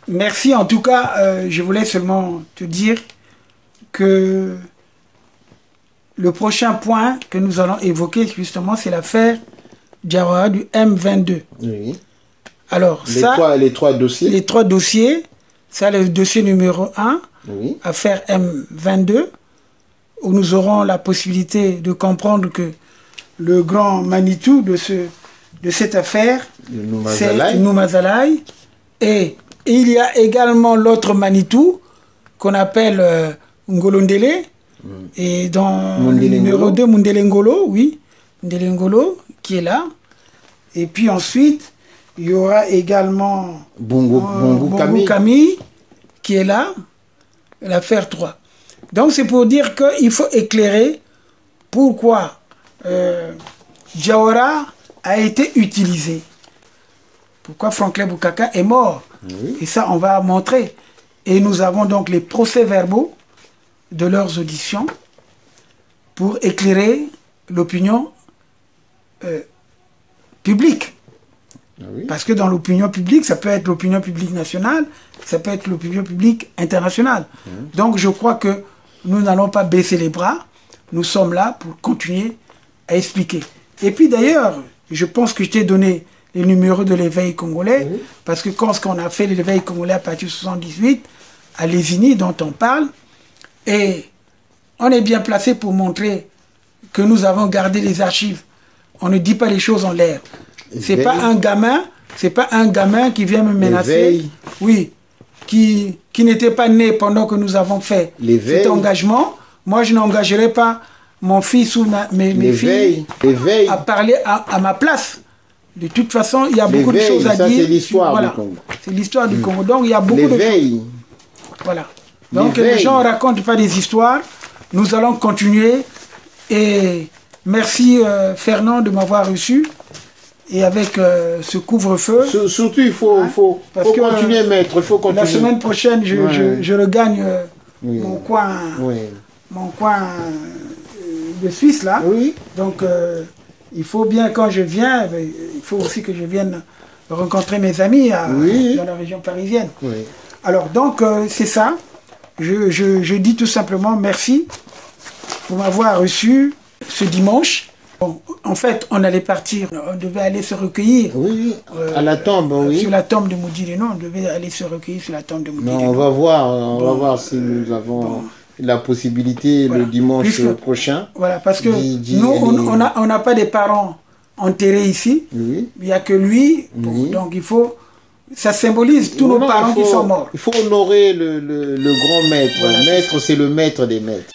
Merci. En tout cas, je voulais seulement te dire que le prochain point que nous allons évoquer, justement, c'est l'affaire Diawara du M22. Oui. Alors, les trois dossiers. Les trois dossiers. Ça, le dossier numéro 1, oui. Affaire M22, où nous aurons la possibilité de comprendre que le grand Manitou de cette affaire, c'est Noumazalaï. Et il y a également l'autre Manitou qu'on appelle Ngolondele. Et dans le numéro 2, Mundele Ngolo, oui, Mundele Ngolo, qui est là. Et puis ensuite, il y aura également Bongo Kami, qui est là, l'affaire 3. Donc c'est pour dire qu'il faut éclairer pourquoi Diawara a été utilisé. Pourquoi Franklin Bukaka est mort. Oui. Et ça, on va montrer. Et nous avons donc les procès-verbaux de leurs auditions pour éclairer l'opinion publique. Ah oui. Parce que dans l'opinion publique, ça peut être l'opinion publique nationale, ça peut être l'opinion publique internationale. Donc je crois que nous n'allons pas baisser les bras, nous sommes là pour continuer à expliquer. Et puis d'ailleurs, je pense que je t'ai donné les numéros de l'éveil congolais, parce que quand on a fait l'éveil congolais à partir de 78, à Lévigny, dont on parle, et on est bien placé pour montrer que nous avons gardé les archives. On ne dit pas les choses en l'air. C'est pas un gamin qui vient me menacer. Oui, qui n'était pas né pendant que nous avons fait cet engagement. Moi, je n'engagerai pas mon fils ou mes filles à parler à ma place. De toute façon, il y a beaucoup de choses à dire. C'est l'histoire du Congo. C'est l'histoire du Congo. Donc, il y a beaucoup de choses. Voilà. Donc les gens ne racontent pas des histoires. Nous allons continuer. Et merci Fernand de m'avoir reçu. Et avec ce couvre-feu. Surtout, il faut continuer, maître. Il faut continuer. La semaine prochaine, je regagne mon coin de Suisse là. Oui. Donc il faut bien, quand je viens, il faut aussi que je vienne rencontrer mes amis dans la région parisienne. Oui. Alors donc c'est ça. Je dis tout simplement merci pour m'avoir reçu ce dimanche Bon, en fait, on allait partir, on devait aller se recueillir. Oui, à la tombe, oui. Sur la tombe de Moudjiri, non, on devait aller se recueillir sur la tombe de Moudjiri. Non, on va voir si nous avons la possibilité le dimanche prochain. Voilà, parce que nous, on n'a pas des parents enterrés ici. Oui. Il n'y a que lui. Bon, donc il faut... Ça symbolise tous nos parents qui sont morts. Il faut honorer le grand maître. Voilà, le maître, c'est le maître des maîtres.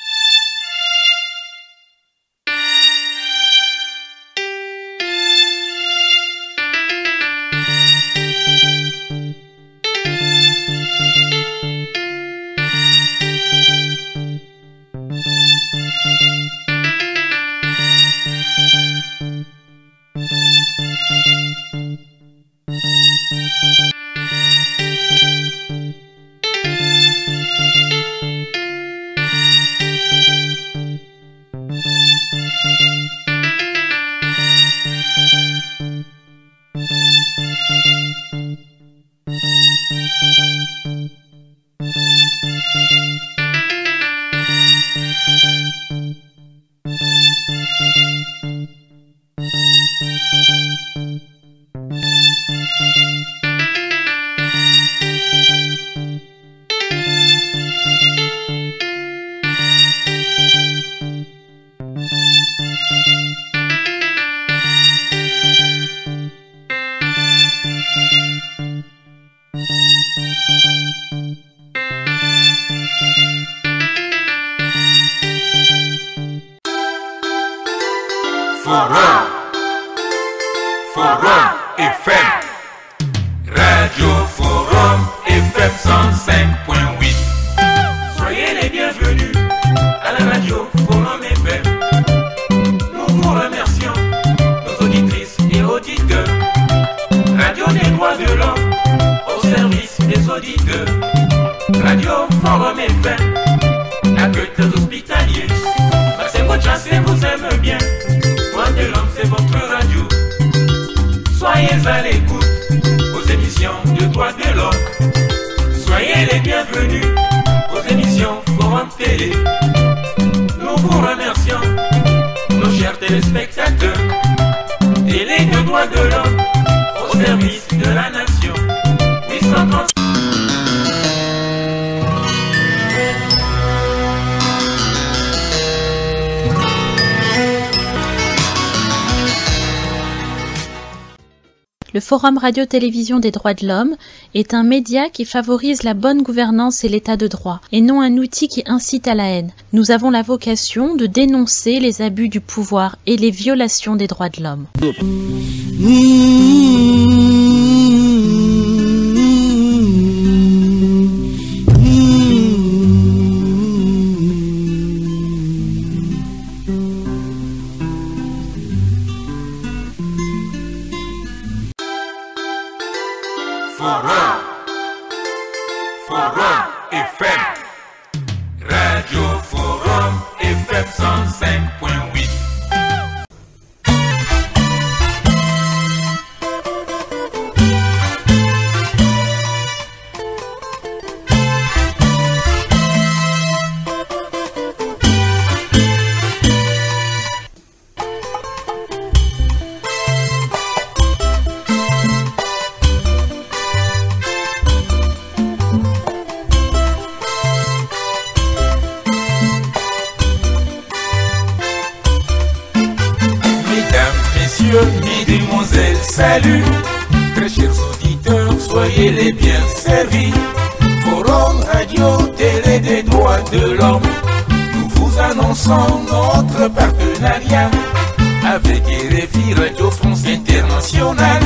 Forum FM, Radio Forum FM 105.8. Soyez les bienvenus à la Radio Forum FM. Nous vous remercions, nos auditrices et auditeurs. Radio des droits de l'homme au service des auditeurs. Radio Forum FM, accueille les hospitaliers. C'est votre chance et vous aime bien. Droits de l'homme, c'est votre radio. Soyez à l'écoute aux émissions de droits de l'homme. Soyez les bienvenus aux émissions Forum Télé. Nous vous remercions, nos chers téléspectateurs. Télé de droits de l'homme au service de la nation. 830. Le Forum Radio-Télévision des droits de l'homme est un média qui favorise la bonne gouvernance et l'état de droit, et non un outil qui incite à la haine. Nous avons la vocation de dénoncer les abus du pouvoir et les violations des droits de l'homme. Forum FM, Radio Forum FM 105.8. Mesdemoiselles, salut, très chers auditeurs, soyez les bien servis. Forum Radio Télé des droits de l'homme, nous vous annonçons notre partenariat avec RFI Radio France Internationale.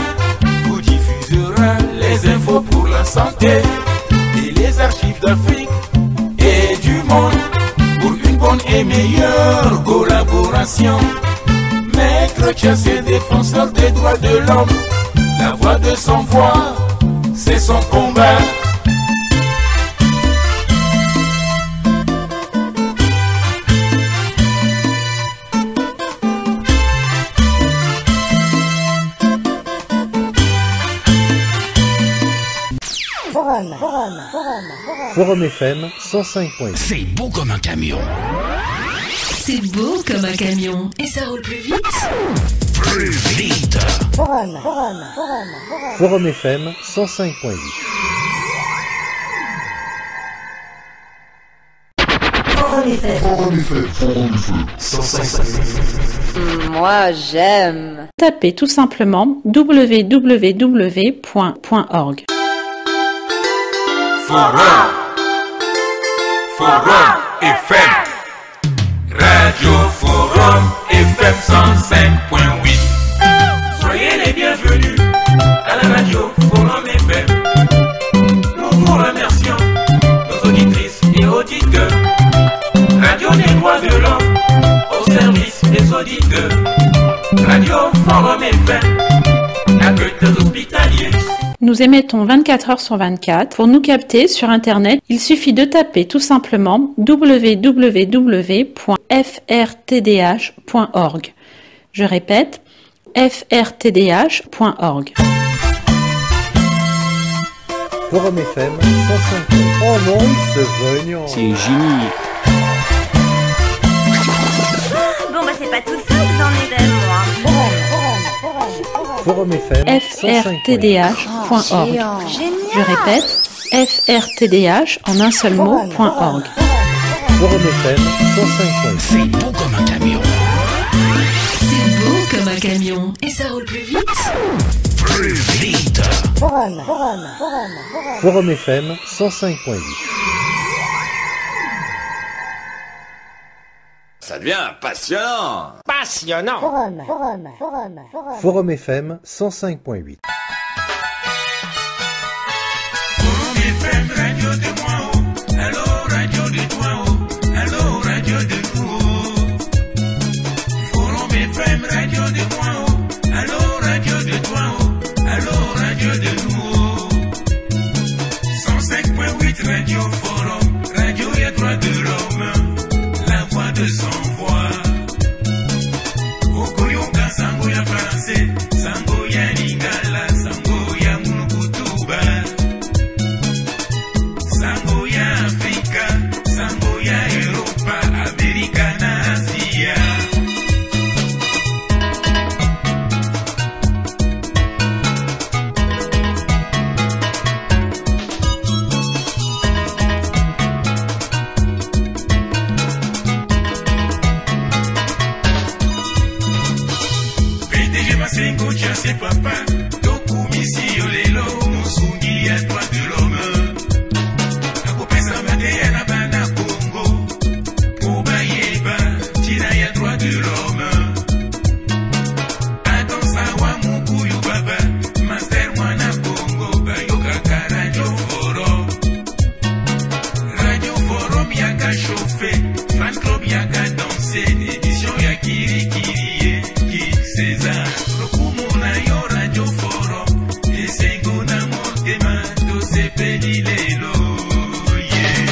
Vous diffusera les infos pour la santé et les archives d'Afrique et du monde pour une bonne et meilleure collaboration. Maître Chassé, défenseur des droits de l'homme, la voix de son voix, c'est son combat. Forum FM 105.8. C'est beau comme un camion. C'est beau comme un camion. Et ça roule plus vite. Plus vite. Forum FM 105.8. Moi, j'aime. Tapez tout simplement www.org. Forum FM. Radio Forum FM 105.8. Soyez les bienvenus à la radio Forum FM. Nous vous remercions, nos auditrices et auditeurs. Radio des droits de l'homme au service des auditeurs. Radio Forum FM, accueil des hospitaliers. Nous émettons 24 heures sur 24. Pour nous capter sur Internet, il suffit de taper tout simplement www.frtdh.org. Je répète, frtdh.org. Forum FM 105.8. Oh non, c'est génial. C'est génial. Bon, bah, c'est pas tout ça que j'en ai d'aide, moi. Forum FM frtdh.org. Je répète, frtdh en un seul mot.org. Forum FM 105.8. C'est beau comme un camion. C'est beau comme un camion. Et ça roule plus vite. Plus vite. Forum FM 105.8. Ça devient passionnant. Passionnant. Forum FM 105.8. Forum FM, radio de moi, allô, radio de toi, allô, radio de nous. Forum FM, radio de moi, allô, radio de toi, allô, radio de nous. 105.8 Radio Forum, radio et droits de l'homme, la voix de son voix. Okoyoka sango ya français, sango ya lingala, sango ya munukutuba. Sango ya Afrika, sango ya Europa, Amerika na Asia. PDG Masengo c'est papa, Tokumisi Olelo, Musungi à droit de l'homme. Akopesa Madeya na bana Congo, Obayeba, Tina ya droit de l'homme. Adam Sawa Mukuyu Baba, Master Mwana Congo, Bayoka Radio Forum. Radio Forum yaka chauffé, fan club yaka dansé, édition ya Kirikiri, Kik César. Lokumuna yo Radio Forum, esengo na motema, tosepeli lelo, yeah.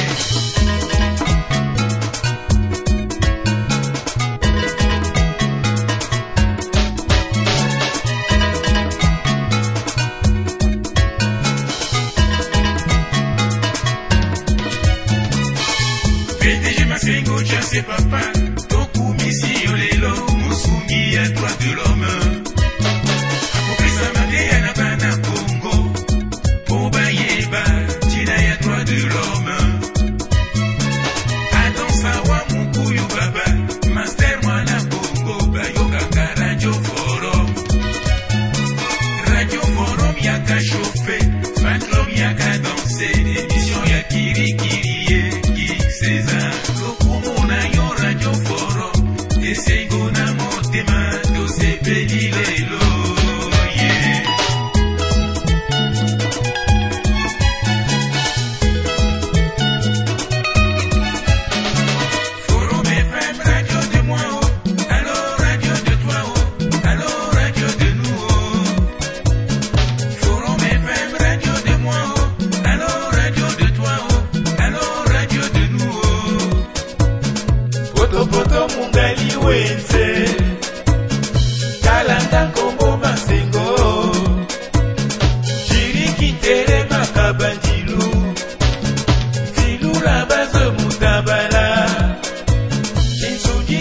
PDG Masengo c'est papa, Tokumisi Olelo, Musungi à droit de l'homme. Akopesa Madeya na bana Congo, Obayeba, Tina ya droit de l'homme. Adam Sawa Mukuyu Baba, Master Mwana Congo, Bayoka Radio Forum. Radio Forum yaka chauffé, fan club yaka dansé, édition ya Kirikiri, Kik César. Lokumuna yo Radio Forum, esengo na motema, tosepeli lelo, yeah. Forum FM, radio de moi, allô, radio de toi, allô, radio de nous. Forum FM, radio de moi, allô, radio de toi, allô, radio de nous. Poto poto mungali wenze, kalanda kombo masengo, jiriki tere makabandilu, zilu la base mutabala, insuji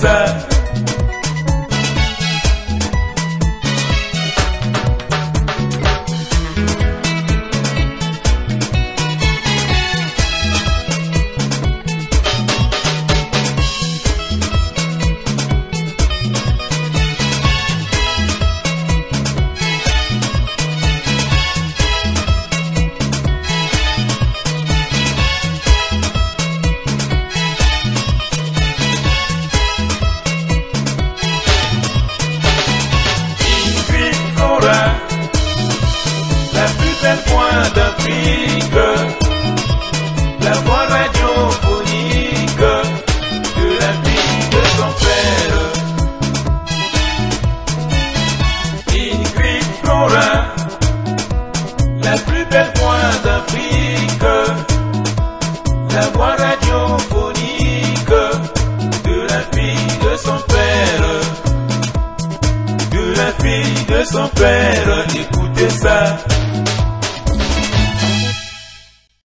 ça. La plus belle voix d'Afrique, la voix radiophonique de la fille de son père. Ingrid Flora, la plus belle voix d'Afrique, la voix radiophonique de la fille de son père. De la fille de son père, écoutez ça.